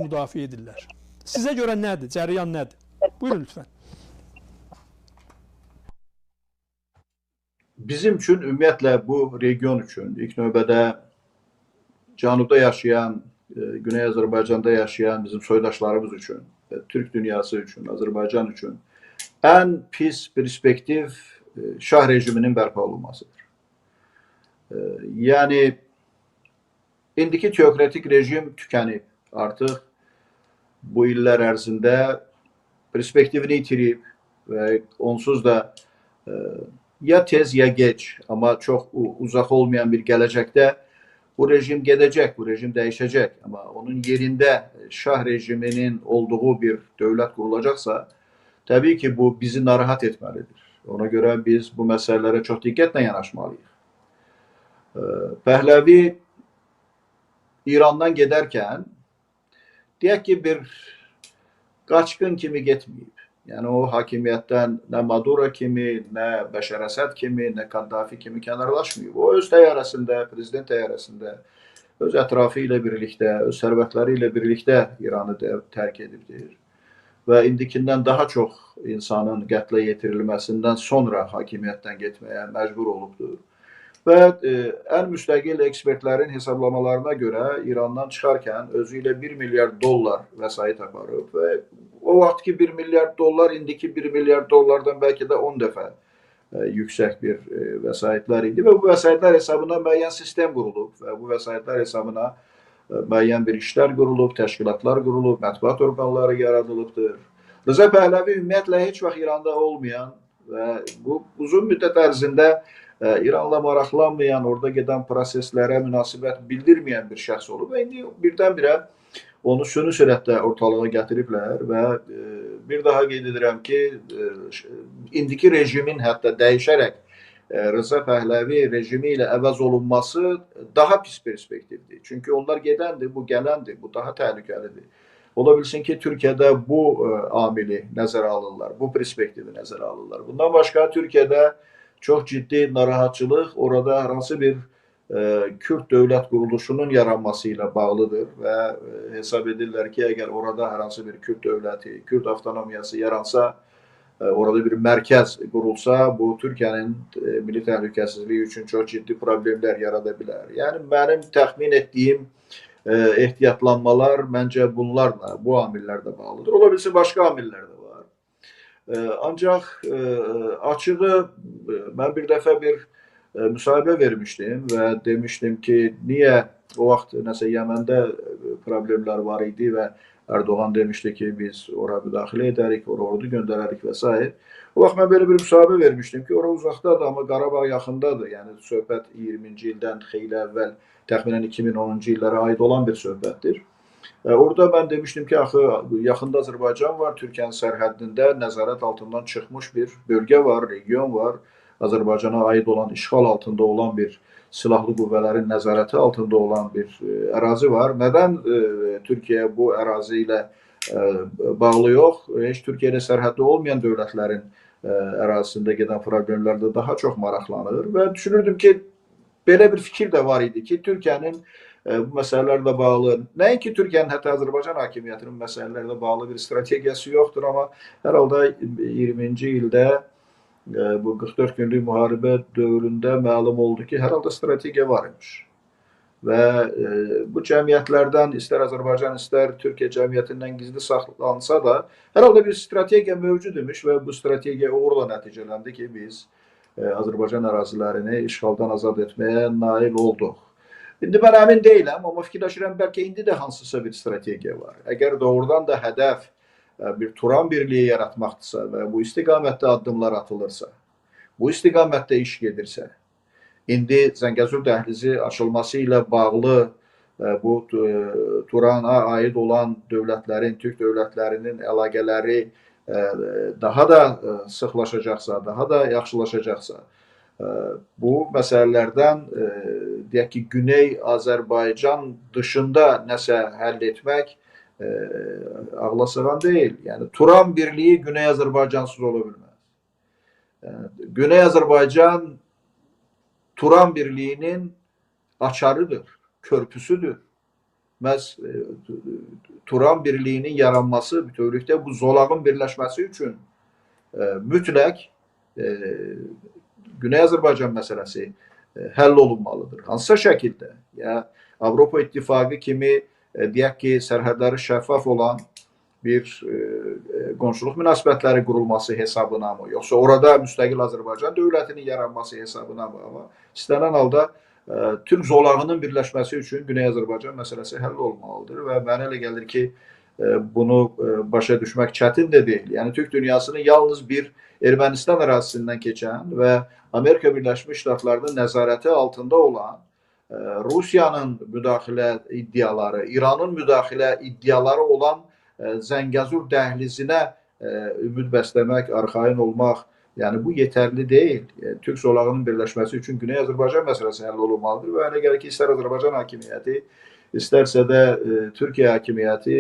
müdafiə edirlər. Sizə görə nədir? Cərəyan nədir? Buyurun lütfən. Bizim üçün, ümumiyyətlə bu region üçün, ilk növbədə Cənubda yaşayan, Güney Azərbaycanda yaşayan bizim soydaşlarımız üçün, Türk dünyası üçün, Azərbaycan üçün ən pis perspektiv şah rejiminin bərpa olunmasıdır. Yəni, indiki teokratik rejim tükənib. Artıq bu illər ərzində perspektivini itirib və onsuz da ya tez ya geç, amma çox uzaq olmayan bir gələcəkdə bu rejim gedəcək, bu rejim dəyişəcək. Amma onun yerində şah rejiminin olduğu bir dövlət qurulacaqsa, təbii ki, bu bizi narahat etməlidir. Ona görə biz bu məsələlərə çox diqqətlə yanaşmalıyıq. Pəhləvi İrandan gedərkən, deyək ki, bir qaçqın kimi getməyib. Yəni, o hakimiyyətdən nə Maduro kimi, nə Bəşər Əsəd kimi, nə Kaddafi kimi kənarlaşmayıb. O, öz təyyarəsində, prezident təyyarəsində, öz ətrafı ilə birlikdə, öz sərvətləri ilə birlikdə İranı tərk edibdir. Və indikindən daha çox insanın qətlə yetirilməsindən sonra hakimiyyətdən getməyə məcbur olubdur. Və ən müstəqil ekspertlərin hesablamalarına görə İrandan çıxarkən özü ilə 1 milyard dollar vəsait aparıb və o vaxt ki 1 milyard dollar indiki 1 milyard dollardan bəlkə də 10 dəfə yüksək bir vəsaitlər idi və bu vəsaitlər hesabına müəyyən sistem qurulub və bu vəsaitlər hesabına müəyyən bir işlər qurulub, təşkilatlar qurulub, mətbuat orqanları yaradılıbdır. Rıza Pəhləvi ümumiyyətlə heç vaxt İranda olmayan və bu uzun müddət ərzində İranla maraqlanmayan, orada gedən proseslərə münasibət bildirməyən bir şəxs olub və indi birdən-birə onu süni sürətlə ortalığa gətiriblər və bir daha qeyd edirəm ki, indiki rejimin hətta dəyişərək Rıza Pəhləvi rejimi ilə əvəz olunması daha pis perspektivdir. Çünki onlar gedəndir, bu gələndir, bu daha təhlükəlidir. Ola bilsin ki, Türkiyədə bu amili nəzərə alırlar, bu perspektivi nəzərə alırlar. Bundan başqa Türkiyədə çox ciddi narahatçılıq orada hər hansı bir Kürd dövlət quruluşunun yaranması ilə bağlıdır və hesab edirlər ki, əgər orada hər hansı bir Kürd dövləti, Kürd avtonomiyası yaransa, orada bir mərkəz qurulsa, bu Türkiyənin milli təhlükəsizliyi üçün çox ciddi problemlər yarada bilər. Yəni, mənim təxmin etdiyim ehtiyatlanmalar məncə bunlarla, bu amillərlə bağlıdır. Ola bilsin, başqa amillər də var. Ancaq açığı mən bir dəfə bir müsahibə vermişdim və demişdim ki, niyə o vaxt nəsə Yəməndə problemlər var idi və Erdoğan demişdi ki, biz ora müdaxilə edərik, ora ordu göndərərik və s. O vaxt mən belə bir müsahibə vermişdim ki, ora uzaqdadır, amma Qarabağ yaxındadır. Yəni, söhbət 20-ci ildən xeyli əvvəl, təxminən 2010-cu illərə aid olan bir söhbətdir. Orada mən demişdim ki, axı, yaxında Azərbaycan var, Türkiyənin sərhəddində nəzarət altından çıxmış bir bölgə var, region var. Azərbaycana aid olan, işğal altında olan bir silahlı qüvvələrin nəzarəti altında olan bir ərazi var. Nədən Türkiyə bu ərazi ilə bağlı yox? Heç Türkiyədə sərhəddə olmayan dövlətlərin ərazisində gedən problemlərdə daha çox maraqlanır və düşünürdüm ki, belə bir fikir də var idi ki, Türkiyənin bu məsələlərlə bağlı, nəinki Türkiyənin, hətta Azərbaycan hakimiyyətinin məsələlərlə bağlı bir strategiyası yoxdur, amma hər halda 20-ci ildə bu 44 günlük müharibə dövründə məlum oldu ki, hər halda strategiya var imiş. Və bu cəmiyyətlərdən, istər Azərbaycan, istər Türkiyə cəmiyyətindən gizli saxlansa da, hər halda bir strategiya mövcud imiş və bu strategiya uğurla nəticələndi ki, biz Azərbaycan ərazilərini işğaldan azad etməyə nail olduq. İndi mən əmin deyiləm, amma fikirləşirəm, bəlkə indi də hansısa bir strategiya var. Əgər doğrudan da hədəf bir Turan birliyi yaratmaqdırsa və bu istiqamətdə addımlar atılırsa, bu istiqamətdə iş gedirsə, indi Zəngəzur dəhlizi açılması ilə bağlı bu Turana aid olan dövlətlərin, Türk dövlətlərinin əlaqələri daha da sıxlaşacaqsa, daha da yaxşılaşacaqsa, bu məsələlərdən deyək ki, Güney Azərbaycan dışında nəsə həll etmək ağla sığan deyil. Yəni, Turan birliyi Güney Azərbaycansız ola bilməz. Güney Azərbaycan Turan birliyinin açarıdır, körpüsüdür. məhz Turan birliyinin yaranması bütövlükdə bu zolağın birləşməsi üçün mütləq Güney Azərbaycan məsələsi həll olunmalıdır. Hansısa şəkildə, ya Avropa İttifaqı kimi deyək ki, sərhədləri şəffaf olan bir qonşuluq münasibətləri qurulması hesabına mı, yoxsa orada müstəqil Azərbaycan dövlətinin yaranması hesabına mı? Amma istənilən halda Türk zolağının birləşməsi üçün Güney Azərbaycan məsələsi həll olmalıdır və mənə elə gəlir ki, bunu başa düşmək çətin də deyil. Yəni Türk dünyasının yalnız bir Ermənistan ərazisindən keçən və Amerika Birləşmiş Ştatlarının nəzarəti altında olan Rusiyanın müdaxilə iddiaları, İranın müdaxilə iddiaları olan Zəngəzur dəhlizinə ümid bəsləmək, arxayın olmaq, yəni bu yetərli deyil. Türk zolağının birləşməsi üçün Güney Azərbaycan məsələsi həll olunmalıdır və elə gəlir ki, istər Azərbaycan hakimiyyəti, istərsə də Türkiyə hakimiyyəti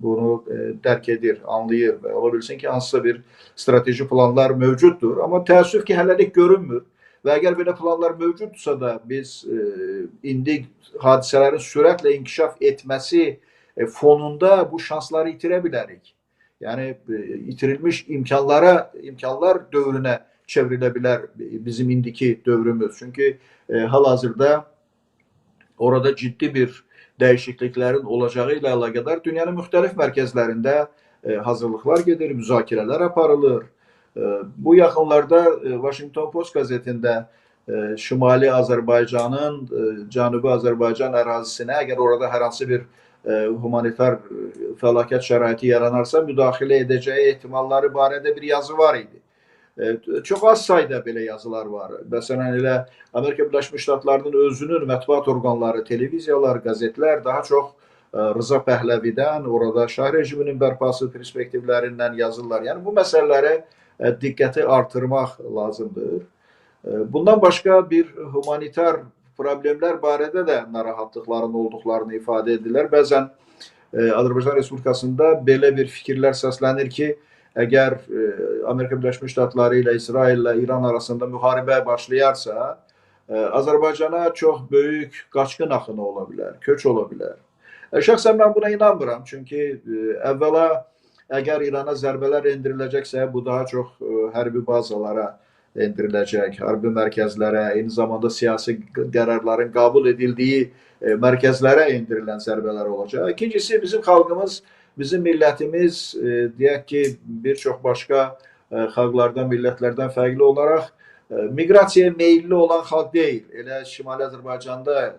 bunu dərk edir, anlayır və ola bilsin ki, hansısa bir strateji planlar mövcuddur. Amma təəssüf ki, hələlik görünmür və əgər belə planlar mövcuddursa da biz indi hadisələrin sürətlə inkişaf etməsi fonunda bu şansları itirə bilərik. Yəni itirilmiş imkanlar dövrünə çevrilə bilər bizim indiki dövrümüz. Çünki hal-hazırda orada ciddi bir dəyişikliklərin olacağı ilə əlaqədar dünyanın müxtəlif mərkəzlərində hazırlıqlar gedir, müzakirələr aparılır. Bu yaxınlarda Washington Post qəzetində Şimali Azərbaycanın, Cənubi Azərbaycan ərazisinə, əgər orada hər hansı bir humanitar fəlakət şəraiti yaranarsa, müdaxilə edəcəyi ehtimalları barədə bir yazı var idi. Çox az sayda belə yazılar var. Məsələn, elə Amerika Birləşmiş Ştatlarının özünün mətbuat orqanları, televiziyalar, qəzetlər daha çox Rıza Pəhləvidən, orada Şah rejiminin bərpası perspektivlərindən yazırlar. Yəni, bu məsələlərə diqqəti artırmaq lazımdır. Bundan başqa bir humanitar problemlər barədə də narahatlıqların olduqlarını ifadə edirlər. Bəzən Azərbaycan Respublikasında belə bir fikirlər səslənir ki, əgər Amerika Birləşmiş Ştatları ilə İsrail ilə İran arasında müharibə başlayarsa, Azərbaycana çox böyük qaçqın axını ola bilər, köç ola bilər. Şəxsən mən buna inanmıram. Çünki əvvəla, əgər İrana zərbələr endiriləcəksə, bu daha çox hərbi bazalara endiriləcək, hərbi mərkəzlərə, eyni zamanda siyasi qərarların qəbul edildiyi mərkəzlərə endirilən zərbələr olacaq. İkincisi, bizim xalqımız, bizim millətimiz, deyək ki, bir çox başqa xalqlardan, millətlərdən fərqli olaraq miqrasiyaya meyilli olan xalq deyil. Elə Şimali Azərbaycanda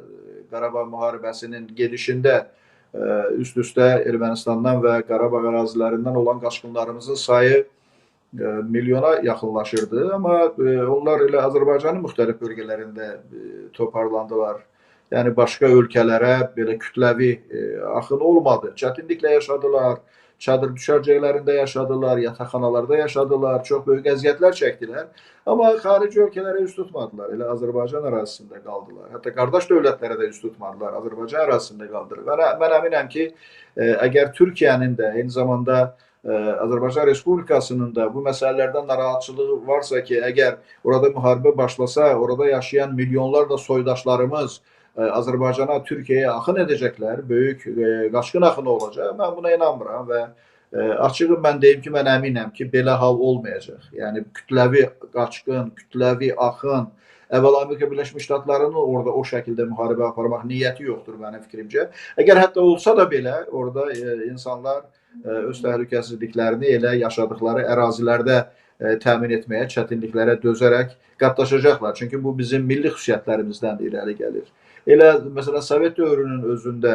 Qarabağ müharibəsinin gedişində üst-üstə Ermənistandan və Qarabağ ərazilərindən olan qaçqınlarımızın sayı milyona yaxınlaşırdı. Amma onlar elə Azərbaycanın müxtəlif bölgələrində toparlandılar. Yəni, başqa ölkələrə belə kütləvi axın olmadı. Çətinliklə yaşadılar, çadır düşərgələrində yaşadılar, yataqxanalarda yaşadılar, çox böyük əziyyətlər çəkdilər. Amma xarici ölkələrə üst tutmadılar, elə Azərbaycan ərazisində qaldılar. Hətta qardaş dövlətlərə də üst tutmadılar, Azərbaycan ərazisində qaldılar. Mən əminəm ki, əgər Türkiyənin də, eyni zamanda Azərbaycan Respublikasının da bu məsələlərdən narahatçılığı varsa ki, əgər orada müharibə başlasa, orada yaşayan milyonlarla soydaşlarımız Azərbaycana, Türkiyəyə axın edəcəklər, böyük qaçqın axını olacaq. Mən buna inanmıram və açığı mən deyim ki, mən əminəm ki, belə hal olmayacaq. Yəni, kütləvi qaçqın, kütləvi axın, əvvəla Amerika Birləşmiş Ştatlarının orada o şəkildə müharibə aparmaq niyyəti yoxdur mənim fikrimcə. Əgər hətta olsa da belə, orada insanlar öz təhlükəsizliklərini elə yaşadıkları ərazilərdə təmin etməyə, çətinliklərə dözərək qatlaşacaqlar. Çünki bu bizim milli xüsusiyyətlərimizdən irəli gəlir. Elə, məsələn, Sovet dövrünün özündə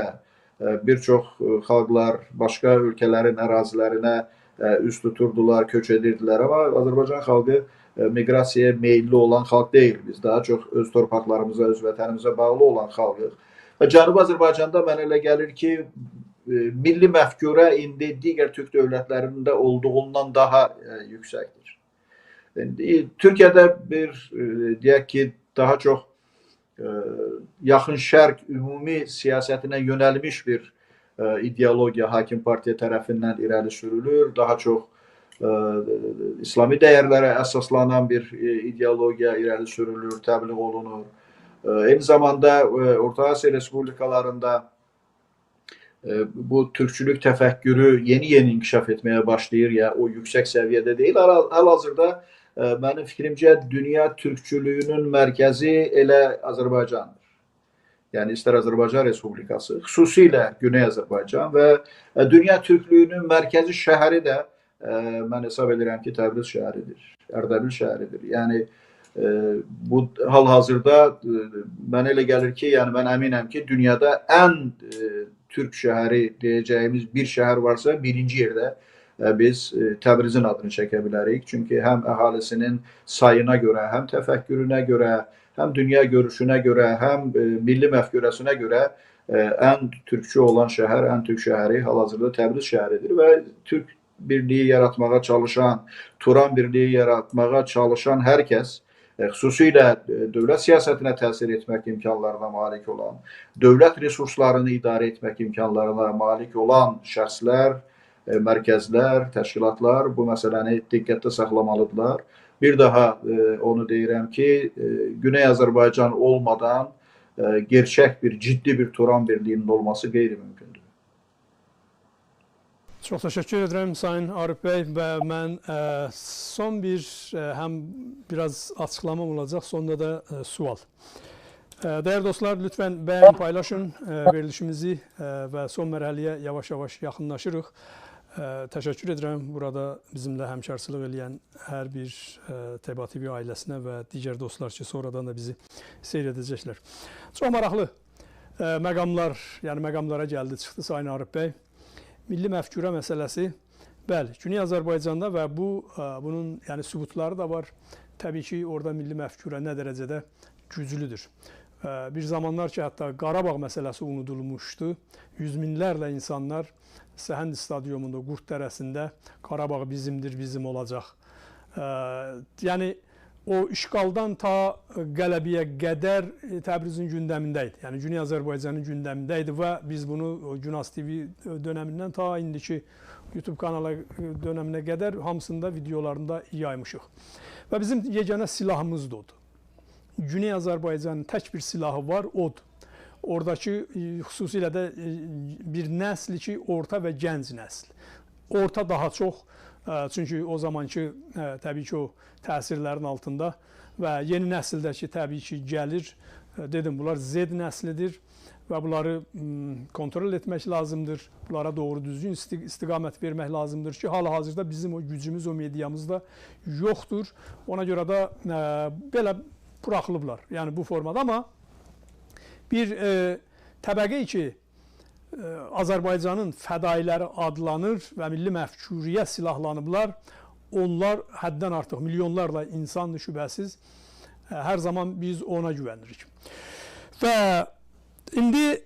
bir çox xalqlar başqa ölkələrin ərazilərinə üst tuturdular, köç edirdilər. Amma Azərbaycan xalqı miqrasiyaya meyilli olan xalq deyil. Biz daha çox öz torpaqlarımıza, öz vətənimizə bağlı olan xalqıq. Və Cənubi Azərbaycanda mənə elə gəlir ki, milli məfkurə indi digər türk dövlətlərində olduğundan daha yüksəkdir. Türkiyədə bir, deyək ki, daha çox yaxın şərq ümumi siyasətinə yönəlmiş bir ideologiya hakim partiya tərəfindən irəli sürülür. Daha çox İslami dəyərlərə əsaslanan bir ideologiya irəli sürülür, təbliğ olunur. Eyni zamanda Orta Asiya respublikalarında bu Türkçülük təfəkkürü yeni inkişaf etmeye başlayır ya o yüksek seviyede değil. Hal-hazırda benim fikrimcə dünya Türkçülüğünün mərkəzi elə Azərbaycandır. Yəni istər Azərbaycan Respublikası, xüsusilə Güney Azərbaycan və dünya Türklüyünün mərkəzi şəhəri də mən hesab edirəm ki, Təbriz şəhəridir, Ərdəbil şəhəridir. Yəni bu hal-hazırda mənə elə gəlir ki, yəni mən əminəm ki, dünyada ən Türk şəhəri deyəcəyimiz bir şəhər varsa, birinci yerdə biz Təbrizin adını çəkə bilərik. Çünki həm əhalisinin sayına görə, həm təfəkkürünə görə, həm dünya görüşünə görə, həm milli məfkurəsinə görə ən türkçü olan şəhər, ən Türk şəhəri hal-hazırda Təbriz şəhəridir və Türk birliyi yaratmağa çalışan, Turan birliyi yaratmağa çalışan hər kəs, xüsusilə dövlət siyasətinə təsir etmək imkanlarına malik olan, dövlət resurslarını idarə etmək imkanlarına malik olan şəxslər, mərkəzlər, təşkilatlar bu məsələni diqqətdə saxlamalıdırlar. Bir daha onu deyirəm ki, Güney Azərbaycan olmadan gerçək bir, ciddi bir Turan birliğinin olması qeyri-mümkündür. Çox təşəkkür edirəm Sayın Arif bəy və mən son bir həm biraz açıqlamam olacaq, sonunda da sual. Değerli dostlar, lütfen beğen, paylaşın verilişimizi və son mərhələyə yavaş-yavaş yaxınlaşırıq. Təşəkkür edirəm burada bizimlə həmkarçılıq edən hər bir Təba TV ailəsinə və digər dostlar ki, sonradan da bizi seyr edəcəklər. Çox maraqlı məqamlar, yəni məqamlara gəldi, çıxdı Sayın Arif bəy. Milli məfkurə məsələsi, bəli, Güney Azərbaycanda və bunun yəni sübutları da var. Təbii ki, orada milli məfkurə nə dərəcədə güclüdür. Bir zamanlar ki, hətta Qarabağ məsələsi unudulmuşdu. Yüz minlərlə insanlar Səhənd stadyumunda, Qurd dərəsində Qarabağ bizimdir, bizim olacaq. Yəni, o işğaldan ta qələbiyə qədər Təbrizin gündəmindəydi. Yəni, Güney Azərbaycanın gündəmindəydi və biz bunu Günas TV dönəmindən ta indiki YouTube kanalı dönəminə qədər hamısında videolarında yaymışıq. Və bizim yeganə silahımız da odur. Güney Azərbaycanın tək bir silahı var, odur. Oradakı xüsusilə də bir nəsl ki, orta və gənc nəsl. Orta daha çox, çünki o zamanki təbii ki, o təsirlərin altında və yeni nəsildəki təbii ki, gəlir, dedim, bunlar Z nəslidir və bunları kontrol etmək lazımdır, bunlara doğru düzgün istiqamət vermək lazımdır ki, hal-hazırda bizim o gücümüz, o mediamız da yoxdur. Ona görə də belə buraxılıblar, yəni bu formada, amma bir təbəqə ki, Azərbaycanın fədailəri adlanır və milli məfkuriyə silahlanıblar. Onlar həddən artıq milyonlarla insandır şübhəsiz. Hər zaman biz ona güvənirik. Və indi